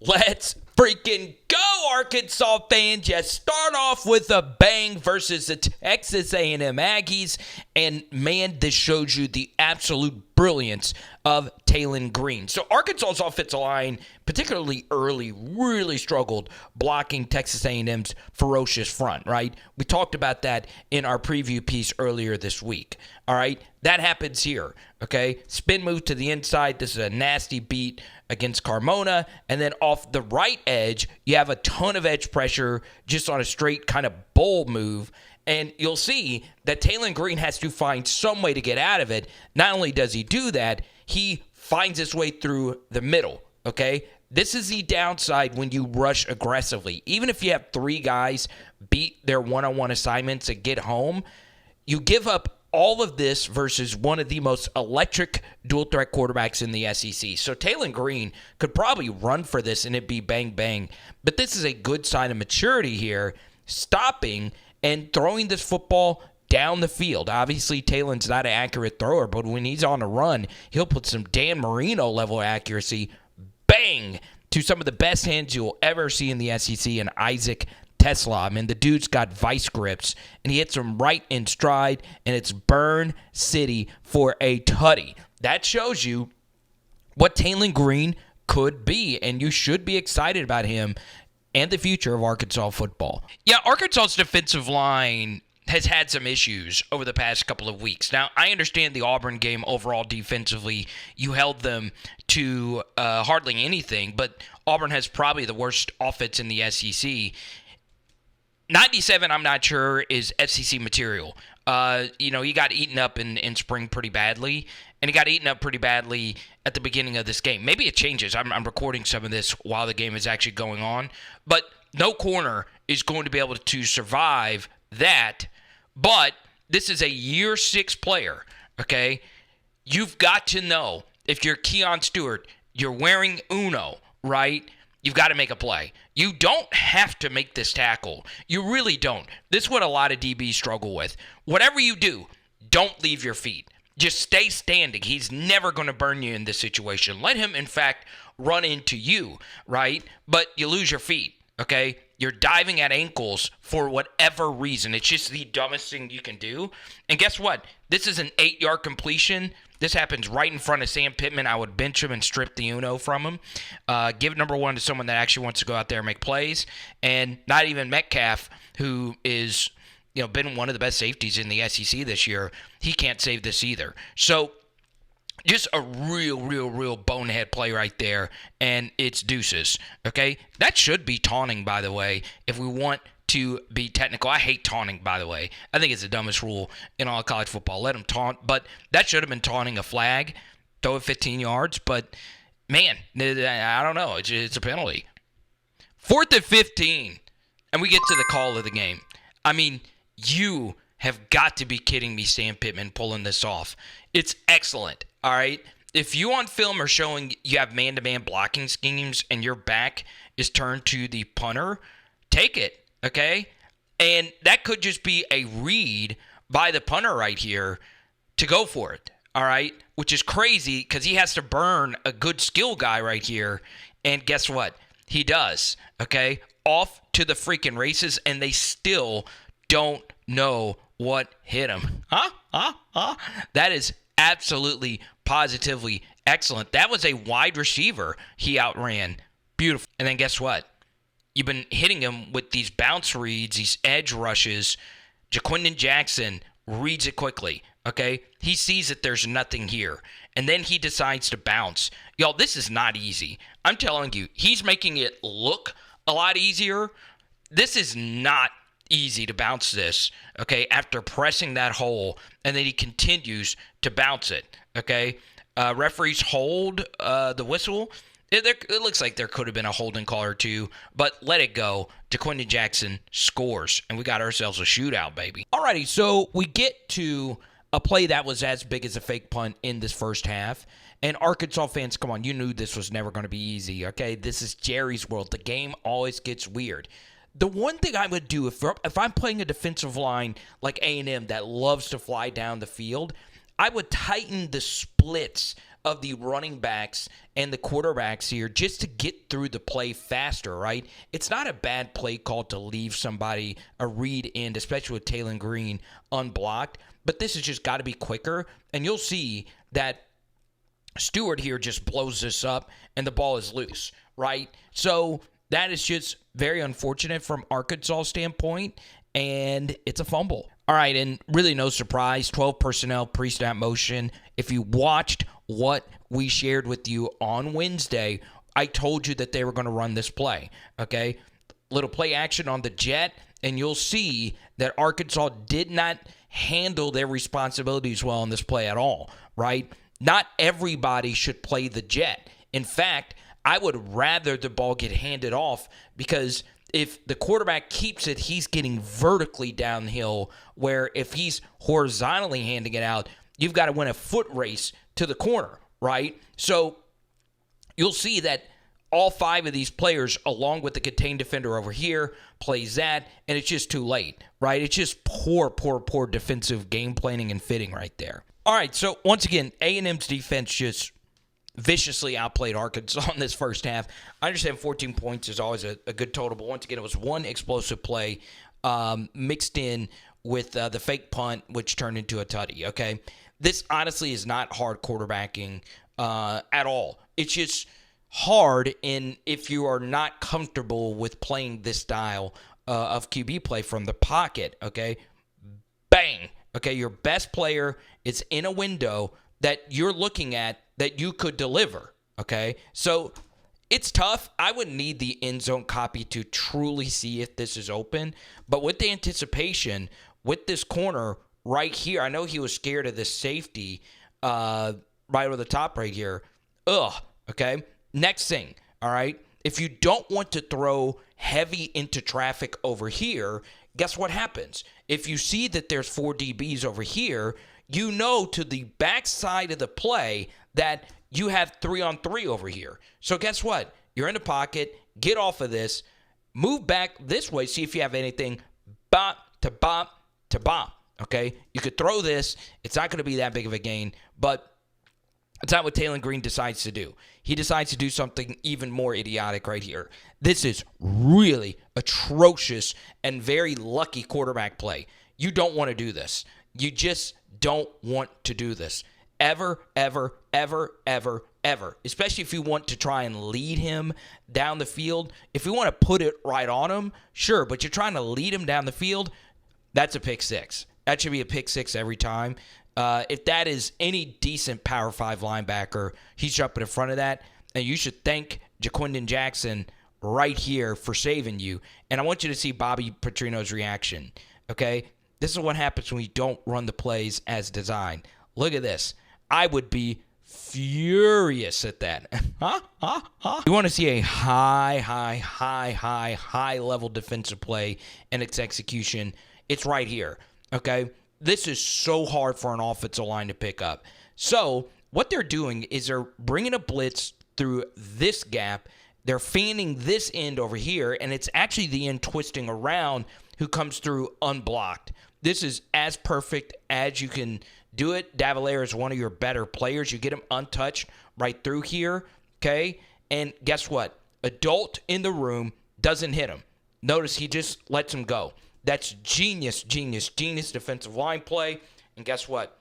Let's freaking go, Arkansas fans. You start off with a bang versus the Texas A&M Aggies. And, man, this shows you the absolute brilliance of Taylen Green. So Arkansas's offensive line, particularly early, really struggled blocking Texas A&M's ferocious front, right? We talked about that in our preview piece earlier this week, all right? That happens here, okay? Spin move to the inside. This is a nasty beat against Carmona. And then off the right edge, you have a ton of edge pressure just on a straight kind of bull move. And you'll see that Taylen Green has to find some way to get out of it. Not only does he do that, he finds his way through the middle, okay? This is the downside when you rush aggressively. Even if you have three guys beat their one-on-one assignments and get home, you give up all of this versus one of the most electric dual-threat quarterbacks in the SEC. So Taylen Green could probably run for this and it'd be bang-bang. But this is a good sign of maturity here, stopping and throwing this football down the field. Obviously, Taylen's not an accurate thrower, but when he's on a run, he'll put some Dan Marino-level accuracy, bang, to some of the best hands you'll ever see in the SEC, and Isaac Teslaa. I mean, the dude's got vice grips, and he hits them right in stride, and it's Burn City for a tutty. That shows you what Taylen Green could be, and you should be excited about him and the future of Arkansas football. Yeah, Arkansas's defensive line has had some issues over the past couple of weeks. Now, I understand the Auburn game overall defensively, you held them to hardly anything, but Auburn has probably the worst offense in the SEC. 97, I'm not sure, is SEC material. He got eaten up in spring pretty badly, and he got eaten up pretty badly at the beginning of this game. Maybe it changes. I'm recording some of this while the game is actually going on, but no corner is going to be able to survive that. But this is a year 6 player, okay? You've got to know, if you're Keon Stewart, you're wearing Uno, right? You've got to make a play. You don't have to make this tackle. You really don't. This is what a lot of DBs struggle with. Whatever you do, don't leave your feet. Just stay standing. He's never going to burn you in this situation. Let him, in fact, run into you, right? But you lose your feet, okay? You're diving at ankles for whatever reason. It's just the dumbest thing you can do. And guess what? This is an 8-yard completion. This happens right in front of Sam Pittman. I would bench him and strip the Uno from him. Give number 1 to someone that actually wants to go out there and make plays. And not even Metcalf, who is, been one of the best safeties in the SEC this year. He can't save this either. So just a real bonehead play right there, and it's deuces, okay? That should be taunting, by the way, if we want to be technical. I hate taunting, by the way. I think it's the dumbest rule in all of college football. Let them taunt, but that should have been taunting a flag. Throw it 15 yards, but, man, I don't know. It's a penalty. 4th and 15, and we get to the call of the game. I mean, you have got to be kidding me, Sam Pittman, pulling this off. It's excellent. All right, if you on film are showing you have man-to-man blocking schemes and your back is turned to the punter, take it, okay? And that could just be a read by the punter right here to go for it, all right? Which is crazy because he has to burn a good skill guy right here. And guess what? He does, okay? Off to the freaking races, and they still don't know what hit him. That is absolutely, positively excellent. That was a wide receiver he outran. Beautiful. And then guess what? You've been hitting him with these bounce reads, these edge rushes. Landon Jackson reads it quickly, okay? He sees that there's nothing here, and then he decides to bounce. Y'all, this is not easy. I'm telling you, he's making it look a lot easier. This is not easy to bounce this, okay, after pressing that hole, and then he continues to bounce it, okay? Referees hold the whistle. It looks like there could have been a holding call or two, but let it go. Landon Jackson scores, and we got ourselves a shootout, baby. Alrighty, so we get to a play that was as big as a fake punt in this first half. And Arkansas fans, come on, you knew this was never going to be easy, okay? This is Jerry's world. The game always gets weird. The one thing I would do if I'm playing a defensive line like A&M that loves to fly down the field, I would tighten the splits of the running backs and the quarterbacks here just to get through the play faster, right? It's not a bad play call to leave somebody a read in, especially with Taylen Green unblocked, but this has just got to be quicker, and you'll see that Stewart here just blows this up, and the ball is loose, right? So that is just very unfortunate from Arkansas' standpoint, and it's a fumble. All right, and really no surprise, 12 personnel pre-snap motion. If you watched what we shared with you on Wednesday, I told you that they were going to run this play, okay? Little play action on the jet, and you'll see that Arkansas did not handle their responsibilities well in this play at all, right? Not everybody should play the jet. In fact, I would rather the ball get handed off because if the quarterback keeps it, he's getting vertically downhill, where if he's horizontally handing it out, you've got to win a foot race to the corner, right? So you'll see that all 5 of these players, along with the contained defender over here, plays that, and it's just too late, right? It's just poor defensive game planning and fitting right there. All right, so once again, A&M's defense just viciously outplayed Arkansas in this first half. I understand 14 points is always a good total, but once again, it was one explosive play mixed in with the fake punt, which turned into a tutty, okay? This honestly is not hard quarterbacking at all. It's just hard if you are not comfortable with playing this style of QB play from the pocket, okay? Bang! Okay, your best player is in a window that you're looking at that you could deliver, okay? So it's tough. I would need the end zone copy to truly see if this is open. But with the anticipation, with this corner right here, I know he was scared of this safety right over the top right here. Okay? Next thing, all right? If you don't want to throw heavy into traffic over here, guess what happens? If you see that there's 4 DBs over here, you know to the backside of the play that you have 3-on-3 over here. So guess what? You're in the pocket. Get off of this. Move back this way. See if you have anything. Bop to bop to bop. Okay? You could throw this. It's not going to be that big of a gain, but that's not what Taylen Green decides to do. He decides to do something even more idiotic right here. This is really atrocious and very lucky quarterback play. You don't want to do this. You just don't want to do this. Ever. Especially if you want to try and lead him down the field. If you want to put it right on him, sure, but you're trying to lead him down the field, that's a pick six. That should be a pick six every time. If that is any decent Power 5 linebacker, he's jumping in front of that. And you should thank Landon Jackson right here for saving you. And I want you to see Bobby Petrino's reaction, okay? This is what happens when you don't run the plays as designed. Look at this. I would be furious at that. You want to see a high level defensive play and its execution. It's right here, okay? This is so hard for an offensive line to pick up. So what they're doing is they're bringing a blitz through this gap. They're fanning this end over here, and it's actually the end twisting around who comes through unblocked. This is as perfect as you can do it. Davalier is one of your better players. You get him untouched right through here, okay? And guess what? Adult in the room doesn't hit him. Notice he just lets him go. That's genius defensive line play. And guess what?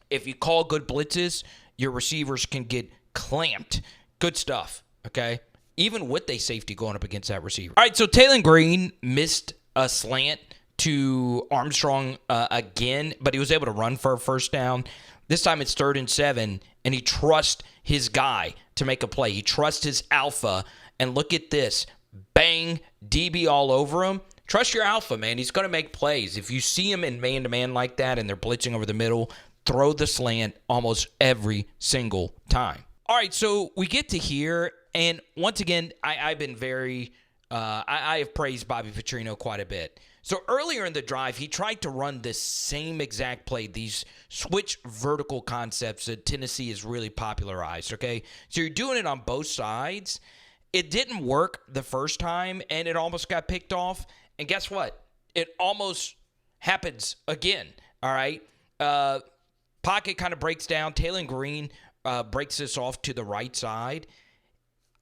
If you call good blitzes, your receivers can get clamped. Good stuff, okay? Even with a safety going up against that receiver. All right, so Taylen Green missed a slant to Armstrong again, but he was able to run for a first down. This time it's 3rd and 7, and he trusts his guy to make a play. He trusts his alpha, and look at this. Bang, DB all over him. Trust your alpha, man. He's going to make plays. If you see him in man-to-man like that and they're blitzing over the middle, throw the slant almost every single time. All right, so we get to here, and once again, I've been very I have praised Bobby Petrino quite a bit. So earlier in the drive, he tried to run this same exact play, these switch vertical concepts that Tennessee has really popularized, okay? So you're doing it on both sides. It didn't work the first time, and it almost got picked off. And guess what? It almost happens again, all right? Pocket kind of breaks down. Taylen Green breaks this off to the right side.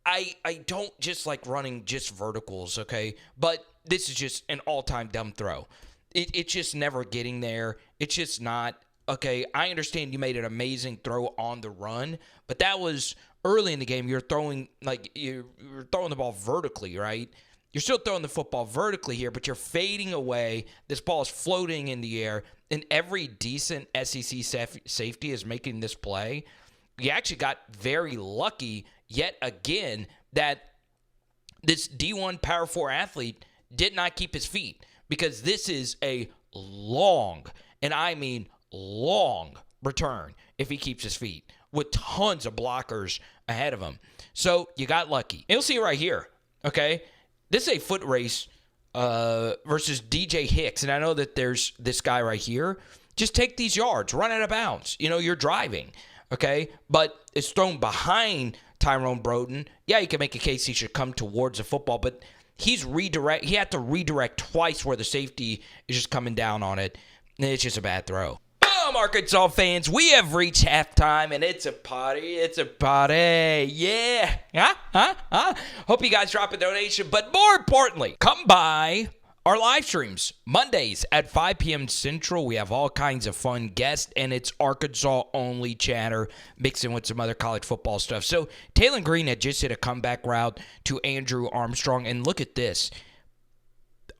I don't just like running just verticals, okay? But this is just an all-time dumb throw. It's just never getting there. It's just not. Okay, I understand you made an amazing throw on the run, but that was early in the game. You're throwing the ball vertically, right? You're still throwing the football vertically here, but you're fading away. This ball is floating in the air, and every decent SEC safety is making this play. You actually got very lucky yet again that this D1 Power 4 athlete did not keep his feet, because this is a long, and I mean long return if he keeps his feet, with tons of blockers ahead of him. So you got lucky. And you'll see right here, okay? This is a foot race versus DJ Hicks, and I know that there's this guy right here. Just take these yards, run out of bounds. You're driving, okay? But it's thrown behind Tyrone Broden. Yeah, you can make a case he should come towards the football, but he had to redirect twice where the safety is just coming down on it, and it's just a bad throw. Arkansas fans, we have reached halftime, and it's a party. It's a party. Yeah. Hope you guys drop a donation, but more importantly, come by our live streams Mondays at 5 p.m. Central. We have all kinds of fun guests, and it's Arkansas-only chatter mixed in with some other college football stuff. So Taylen Green had just hit a comeback route to Andrew Armstrong, and look at this.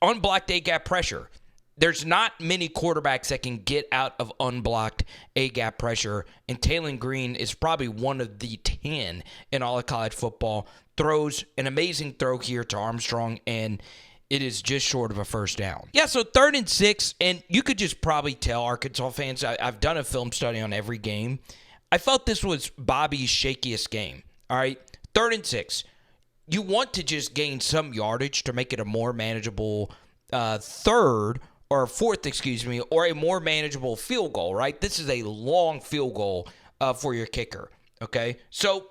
Unblocked A-gap pressure. There's not many quarterbacks that can get out of unblocked A-gap pressure, and Taylen Green is probably one of the 10 in all of college football. Throws an amazing throw here to Armstrong, and it is just short of a first down. Yeah, so 3rd and 6, and you could just probably tell, Arkansas fans, I've done a film study on every game. I felt this was Bobby's shakiest game, all right? 3rd and 6. You want to just gain some yardage to make it a more manageable fourth, or a more manageable field goal, right? This is a long field goal for your kicker, okay? So,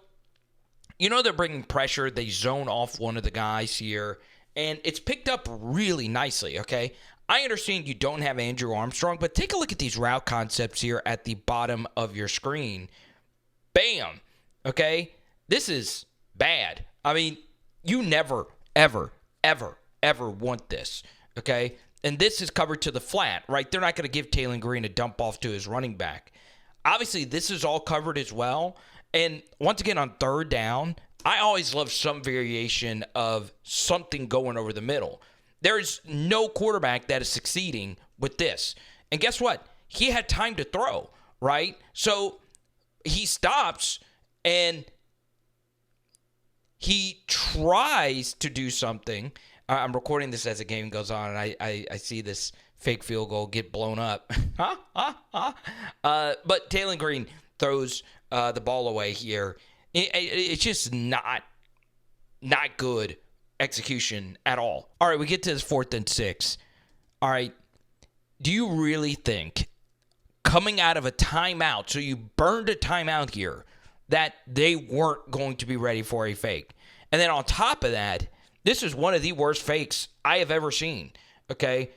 they're bringing pressure. They zone off one of the guys here, and it's picked up really nicely, okay? I understand you don't have Andrew Armstrong, but take a look at these route concepts here at the bottom of your screen. Bam, okay? This is bad. I mean, you never, ever, ever, ever want this, okay? And this is covered to the flat, right? They're not going to give Taylen Green a dump off to his running back. Obviously, this is all covered as well. And once again, on 3rd down, I always love some variation of something going over the middle. There is no quarterback that is succeeding with this. And guess what? He had time to throw, right? So he stops and he tries to do something. I'm recording this as the game goes on, and I see this fake field goal get blown up. But Taylen Green throws the ball away here. It's just not good execution at all. All right, we get to this 4th and 6. All right, do you really think coming out of a timeout, so you burned a timeout here, that they weren't going to be ready for a fake? And then on top of that, this is one of the worst fakes I have ever seen, okay?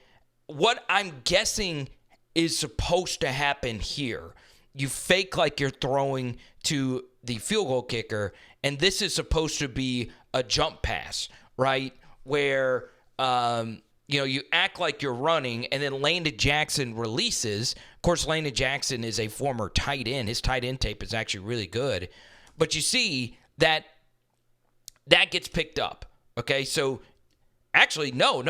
What I'm guessing is supposed to happen here. You fake like you're throwing to the field goal kicker, and this is supposed to be a jump pass, right? Where, you act like you're running, and then Landon Jackson releases. Of course, Landon Jackson is a former tight end. His tight end tape is actually really good. But you see that gets picked up. Okay, so actually, no.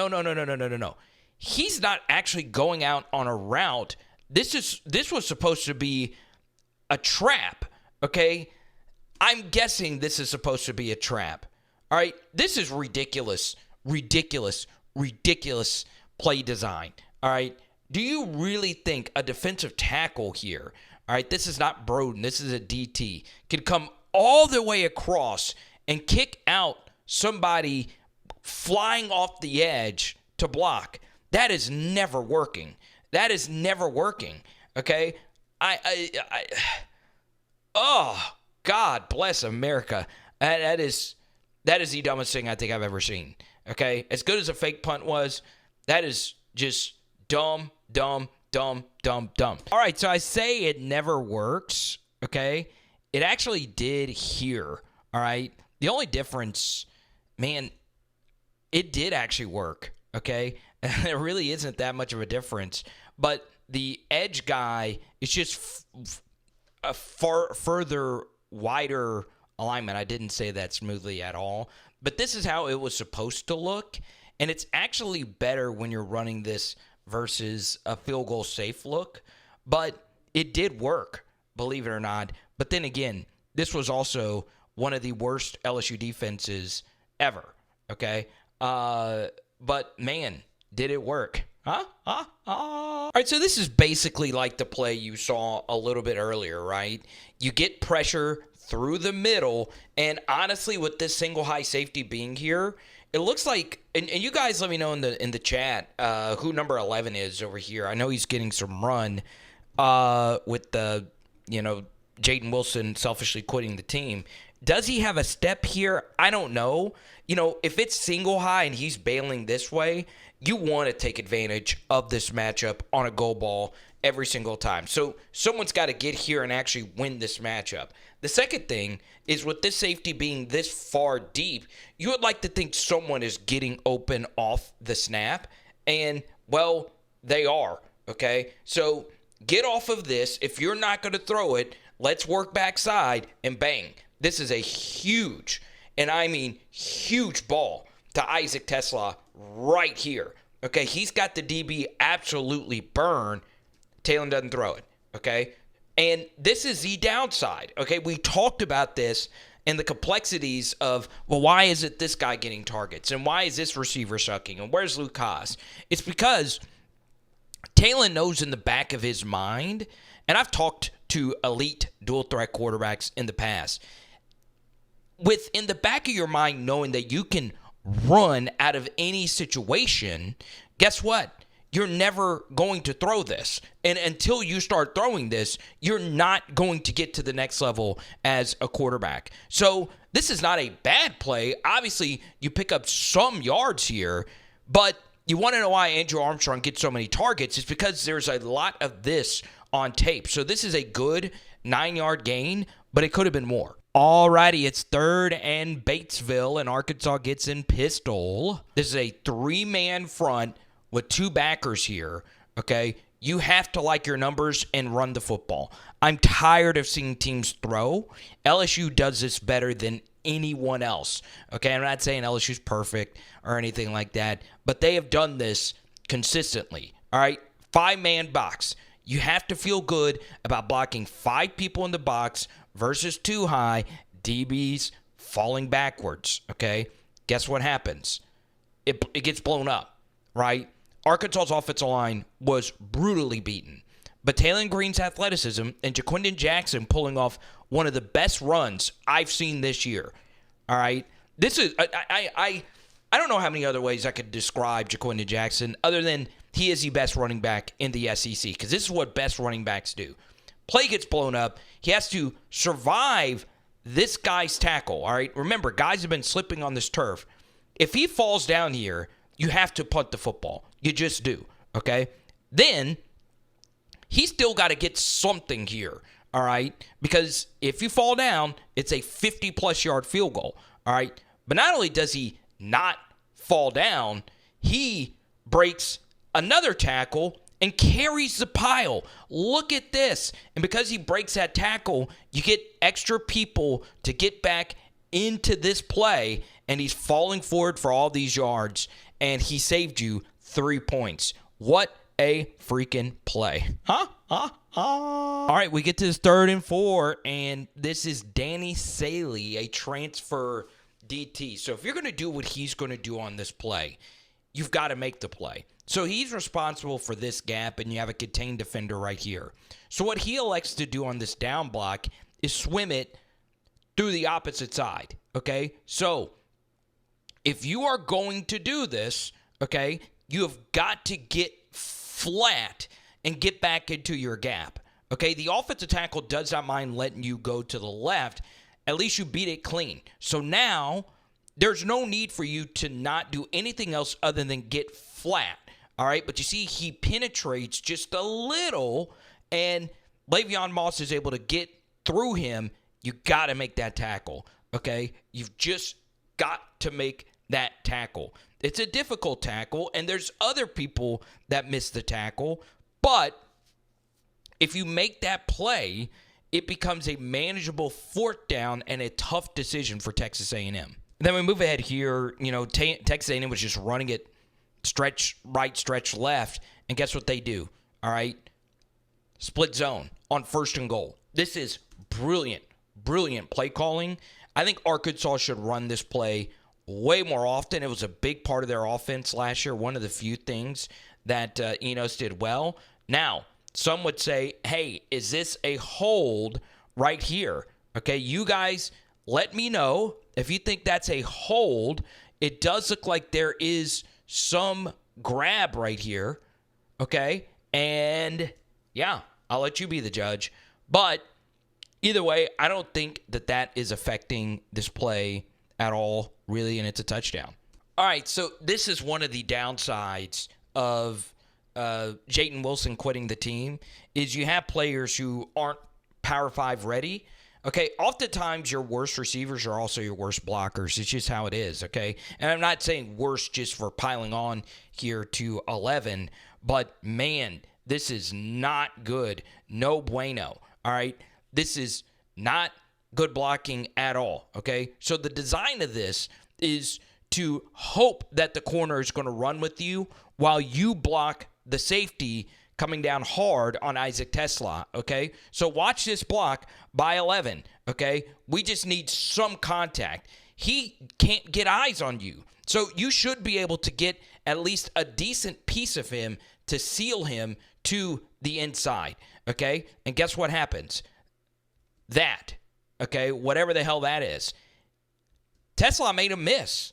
He's not actually going out on a route. This was supposed to be a trap, okay? I'm guessing this is supposed to be a trap. All right, this is ridiculous play design. All right, do you really think a defensive tackle here, all right, this is not Broden, this is a DT, can come all the way across and kick out somebody flying off the edge to block? That is never working. Okay? Oh, God bless America. That is the dumbest thing I think I've ever seen. Okay? As good as a fake punt was, that is just dumb. All right, so I say it never works. Okay? it actually did here, all right? The only difference, man, it did actually work, okay? There really isn't that much of a difference. But the edge guy is just a further wider alignment. I didn't say that smoothly at all. But this is how it was supposed to look. And it's actually better when you're running this versus a field goal safe look. But it did work, believe it or not. But then again, this was also one of the worst LSU defenses ever, okay? But, man, did it work? All right, so this is basically like the play you saw a little bit earlier, right? You get pressure through the middle, and honestly, with this single high safety being here, it looks like, and you guys let me know in the chat who number 11 is over here. I know he's getting some run with the, Jaden Wilson selfishly quitting the team. Does he have a step here? I don't know. If it's single high and he's bailing this way, you want to take advantage of this matchup on a goal ball every single time. So someone's got to get here and actually win this matchup. The second thing is with this safety being this far deep, you would like to think someone is getting open off the snap. And, well, they are, okay? So get off of this. If you're not going to throw it, let's work backside and bang. This is a huge, and I mean huge ball to Isaac Teslaa right here. Okay, he's got the DB absolutely burned. Taylen doesn't throw it, okay? And this is the downside, okay? We talked about this and the complexities of, well, why is it this guy getting targets? And why is this receiver sucking? And where's Luke Haas? It's because Taylen knows in the back of his mind, and I've talked to elite dual threat quarterbacks in the past, in the back of your mind knowing that you can run out of any situation, guess what? You're never going to throw this. And until you start throwing this, you're not going to get to the next level as a quarterback. So this is not a bad play. Obviously, you pick up some yards here, but you want to know why Andrew Armstrong gets so many targets. It's because there's a lot of this on tape. So this is a good 9-yard gain, but it could have been more. Alrighty, it's 3rd and Batesville, and Arkansas gets in pistol. This is a 3-man front with 2 backers here, okay? You have to like your numbers and run the football. I'm tired of seeing teams throw. LSU does this better than anyone else, okay? I'm not saying LSU's perfect or anything like that, but they have done this consistently, all right? 5-man box. You have to feel good about blocking 5 people in the box versus 2 high, DBs falling backwards, okay? Guess what happens? It gets blown up, right? Arkansas's offensive line was brutally beaten. But Taylen Green's athleticism and Landon Jackson pulling off one of the best runs I've seen this year, all right? This is, I don't know how many other ways I could describe Landon Jackson other than he is the best running back in the SEC, because this is what best running backs do. Play gets blown up. He has to survive this guy's tackle, all right? Remember, guys have been slipping on this turf. If he falls down here, you have to punt the football. You just do, okay? Then he's still got to get something here, all right? Because if you fall down, it's a 50-plus yard field goal, all right? But not only does he not fall down, he breaks another tackle and carries the pile. Look at this. And because he breaks that tackle, you get extra people to get back into this play, and he's falling forward for all these yards, and he saved you 3 points. What a freaking play. All right, we get to this 3rd and 4, and this is Danny Saley, a transfer DT. So if you're going to do what he's going to do on this play, you've got to make the play. So he's responsible for this gap, and you have a contained defender right here. So what he elects to do on this down block is swim it through the opposite side, okay? So if you are going to do this, okay, you have got to get flat and get back into your gap, okay? The offensive tackle does not mind letting you go to the left. At least you beat it clean. So now there's no need for you to not do anything else other than get flat, all right? But you see, he penetrates just a little, and Le'Veon Moss is able to get through him, You got to make that tackle, okay? You've just got to make that tackle. It's a difficult tackle, and there's other people that miss the tackle, but if you make that play, it becomes a manageable fourth down and a tough decision for Texas A&M. Then we move ahead here. Texas A&M was just running it stretch right, stretch left, and guess what they do? All right, split zone on 1st and goal. This is brilliant play calling. I think Arkansas should run this play way more often. It was a big part of their offense last year, one of the few things that Enos did well. Now, some would say, hey, is this a hold right here? Okay, you guys let me know if you think that's a hold. It does look like there is some grab right here, okay? And, yeah, I'll let you be the judge. But either way, I don't think that is affecting this play at all, really, and it's a touchdown. All right, so this is one of the downsides of Jayden Wilson quitting the team, is you have players who aren't Power 5 ready. Okay, oftentimes your worst receivers are also your worst blockers. It's just how it is, okay? And I'm not saying worst just for piling on here to 11, but man, this is not good. No bueno, all right? This is not good blocking at all, okay? So the design of this is to hope that the corner is going to run with you while you block the safety coming down hard on Isaac Teslaa, okay? So watch this block by 11, okay? We just need some contact. He can't get eyes on you. So you should be able to get at least a decent piece of him to seal him to the inside, okay? And guess what happens? That, okay, whatever the hell that is, Teslaa made him miss.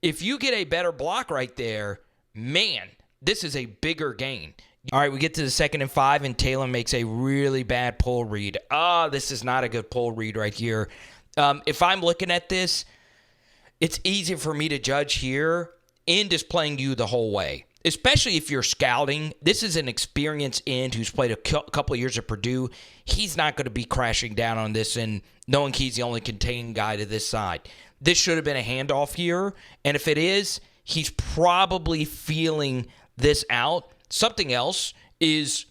If you get a better block right there, man, this is a bigger gain. All right, we get to the 2nd and 5, and Taylen makes a really bad pull read. This is not a good pull read right here. If I'm looking at this, it's easy for me to judge here in just playing you the whole way, especially if you're scouting. This is an experienced end who's played a couple of years at Purdue. He's not going to be crashing down on this and knowing he's the only contained guy to this side. This should have been a handoff here, and if it is, he's probably feeling this out. Something else is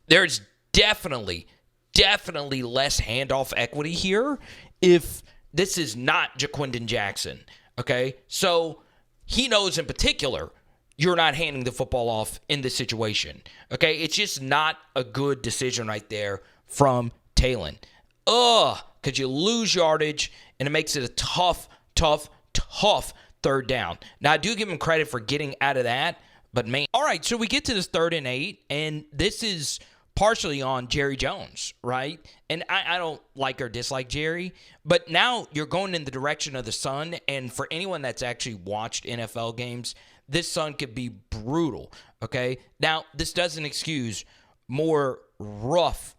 there's definitely less handoff equity here if this is not Jaquindon Jackson, okay? So he knows in particular you're not handing the football off in this situation, okay? It's just not a good decision right there from Taylen. Because you lose yardage, and it makes it a tough 3rd down. Now, I do give him credit for getting out of that, but man. All right, so we get to this 3rd and 8, and this is partially on Jerry Jones, right? And I don't like or dislike Jerry, but now you're going in the direction of the sun, and for anyone that's actually watched NFL games, this sun could be brutal, okay? Now, this doesn't excuse more rough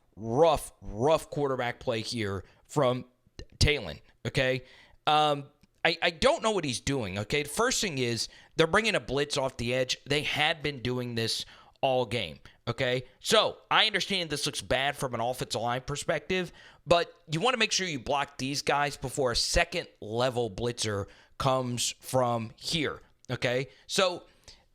quarterback play here from Taylen, okay? I don't know what he's doing, okay? The first thing is they're bringing a blitz off the edge. They had been doing this all game, okay? So I understand this looks bad from an offensive line perspective, but you want to make sure you block these guys before a second-level blitzer comes from here, okay? So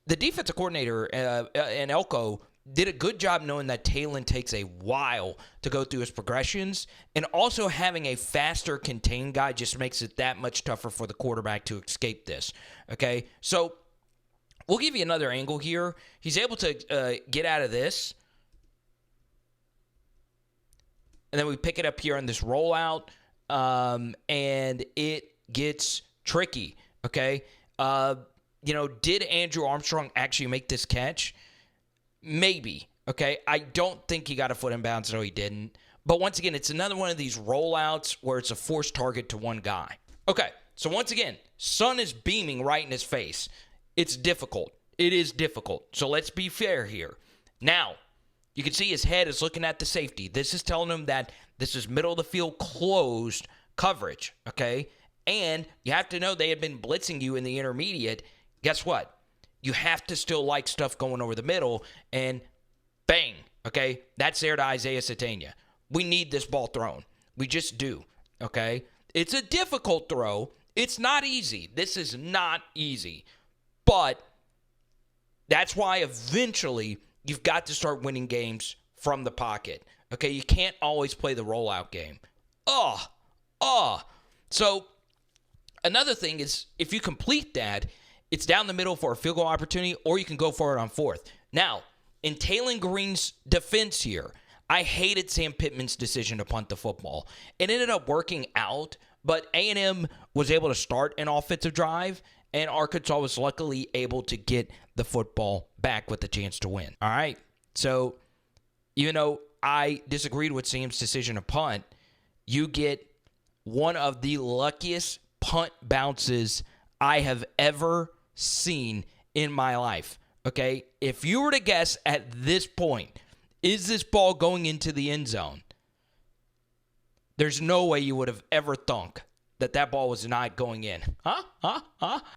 the defensive coordinator and Elko did a good job knowing that Taylen takes a while to go through his progressions, and also having a faster contained guy just makes it that much tougher for the quarterback to escape this, okay? So we'll give you another angle here. He's able to get out of this, and then we pick it up here on this rollout, and it gets tricky, okay? Did Andrew Armstrong actually make this catch? Maybe, okay? I don't think he got a foot in bounds. No, he didn't. But once again, it's another one of these rollouts where it's a forced target to one guy. Okay, so once again, sun is beaming right in his face. It's difficult. It is difficult. So let's be fair here. Now, you can see his head is looking at the safety. This is telling him that this is middle of the field closed coverage, okay? And you have to know they had been blitzing you in the intermediate. Guess what? You have to still like stuff going over the middle, and bang, okay? That's there to Isaiah Satania. We need this ball thrown. We just do, okay? It's a difficult throw. It's not easy. This is not easy. But that's why eventually you've got to start winning games from the pocket. Okay, you can't always play the rollout game. So another thing is if you complete that, it's down the middle for a field goal opportunity, or you can go for it on fourth. Now, in Taylen Green's defense here, I hated Sam Pittman's decision to punt the football. It ended up working out, but A&M was able to start an offensive drive, and Arkansas was luckily able to get the football back with a chance to win. All right, so even though I disagreed with Sam's decision to punt, you get one of the luckiest punt bounces I have ever seen in my life. Okay, if you were to guess at this point, is this ball going into the end zone? There's no way you would have ever thunk that ball was not going in. All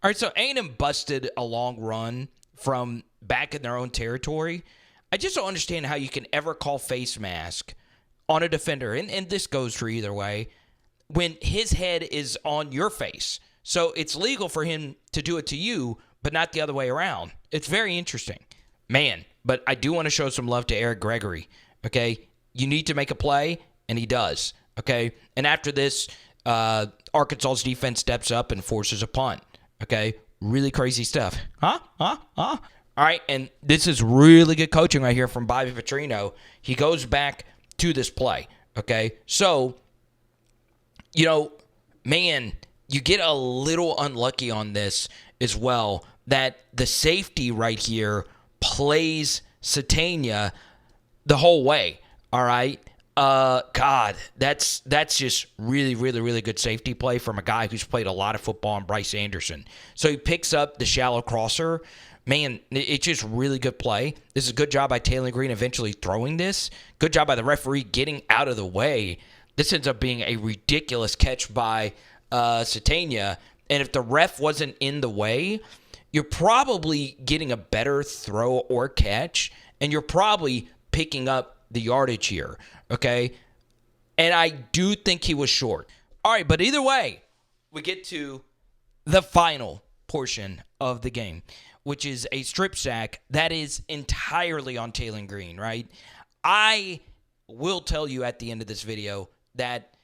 right, so A&M busted a long run from back in their own territory. I just don't understand how you can ever call face mask on a defender, and this goes for either way, when his head is on your face. So it's legal for him to do it to you, but not the other way around. It's very interesting. Man, but I do want to show some love to Eric Gregory, okay? You need to make a play, and he does, okay? And after this, Arkansas's defense steps up and forces a punt, okay? Really crazy stuff. All right, and this is really good coaching right here from Bobby Petrino. He goes back to this play, okay? So, man, you get a little unlucky on this as well, that the safety right here plays Satania the whole way, all right? God, that's just really, really, really good safety play from a guy who's played a lot of football, and Bryce Anderson. So he picks up the shallow crosser. Man, it's just really good play. This is a good job by Taylen Green eventually throwing this. Good job by the referee getting out of the way. This ends up being a ridiculous catch by Satania. And if the ref wasn't in the way, you're probably getting a better throw or catch, and you're probably picking up the yardage here, okay? And I do think he was short. All right, but either way, we get to the final portion of the game, which is a strip sack that is entirely on Taylen Green, right? I will tell you at the end of this video that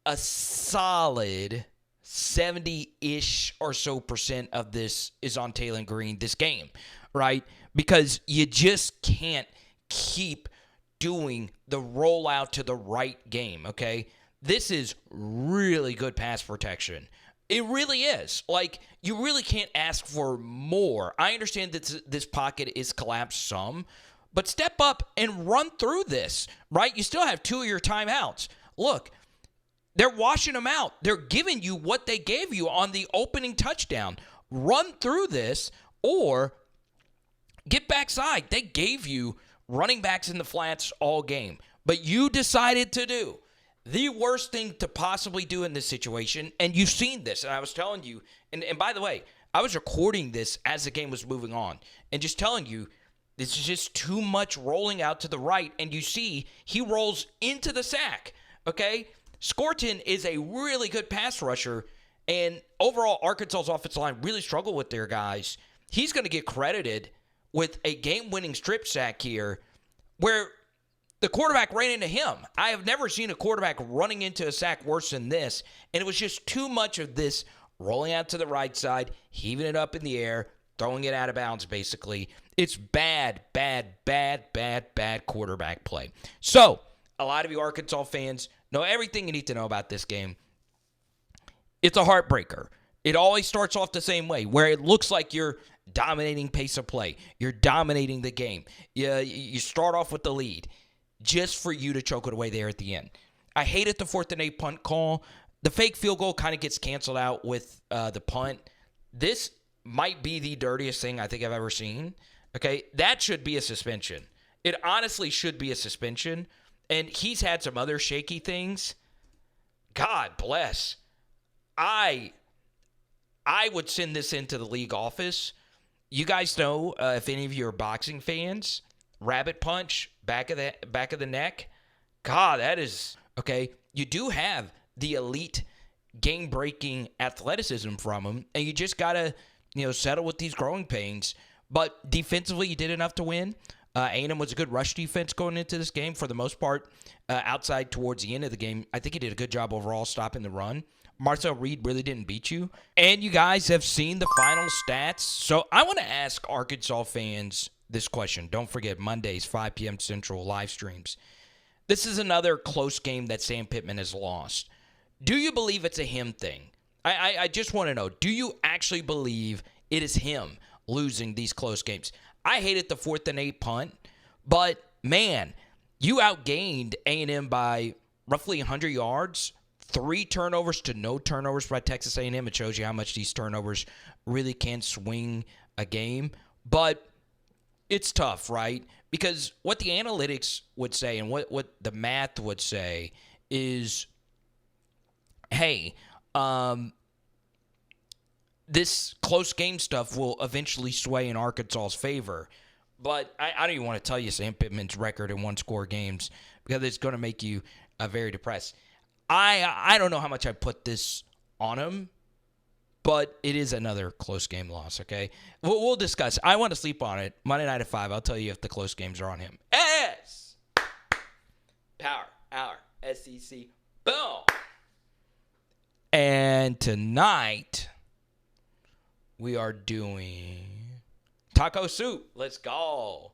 a solid 70-ish or so % of this is on Taylen Green this game, right? Because you just can't keep doing the rollout to the right game, okay? This is really good pass protection. It really is. Like, you really can't ask for more. I understand that this pocket is collapsed some, but step up and run through this, right? You still have 2 of your timeouts. Look, they're washing them out. They're giving you what they gave you on the opening touchdown. Run through this or get backside. They gave you running backs in the flats all game, but you decided to do the worst thing to possibly do in this situation, and you've seen this, and I was telling you, and by the way, I was recording this as the game was moving on, and just telling you, this is just too much rolling out to the right, and you see he rolls into the sack, okay? Scorton is a really good pass rusher, and overall, Arkansas's offensive line really struggled with their guys. He's going to get credited with a game-winning strip sack here where the quarterback ran into him. I have never seen a quarterback running into a sack worse than this, and it was just too much of this rolling out to the right side, heaving it up in the air, throwing it out of bounds, basically. It's bad quarterback play. So, a lot of you Arkansas fans know everything you need to know about this game. It's a heartbreaker. It always starts off the same way, where it looks like you're dominating pace of play. You're dominating the game. You start off with the lead just for you to choke it away there at the end. I hated the 4th and 8 punt call. The fake field goal kind of gets canceled out with the punt. This might be the dirtiest thing I think I've ever seen. Okay, that should be a suspension. It honestly should be a suspension. And he's had some other shaky things. God bless. I would send this into the league office. You guys know, if any of you are boxing fans, rabbit punch, back of the neck. God, that is Okay? You do have the elite game-breaking athleticism from him, and you just got to, settle with these growing pains. But defensively, you did enough to win. A&M was a good rush defense going into this game for the most part. Outside towards the end of the game, I think he did a good job overall stopping the run. Marcel Reed really didn't beat you. And you guys have seen the final stats. So I want to ask Arkansas fans this question. Don't forget, Mondays, 5 p.m. Central, live streams. This is another close game that Sam Pittman has lost. Do you believe it's a him thing? I just want to know, do you actually believe it is him losing these close games? I hated the 4th and 8 punt, but, man, you outgained A&M by roughly 100 yards, 3 turnovers to no turnovers by Texas A&M. It shows you how much these turnovers really can swing a game. But it's tough, right? Because what the analytics would say and what the math would say is, hey, this close game stuff will eventually sway in Arkansas's favor. But I don't even want to tell you Sam Pittman's record in one-score games because it's going to make you very depressed. I don't know how much I put this on him, but it is another close game loss, okay? We'll discuss. I want to sleep on it. Monday night at 5, I'll tell you if the close games are on him. S! Power, hour, SEC, boom! And tonight, we are doing taco soup. Let's go.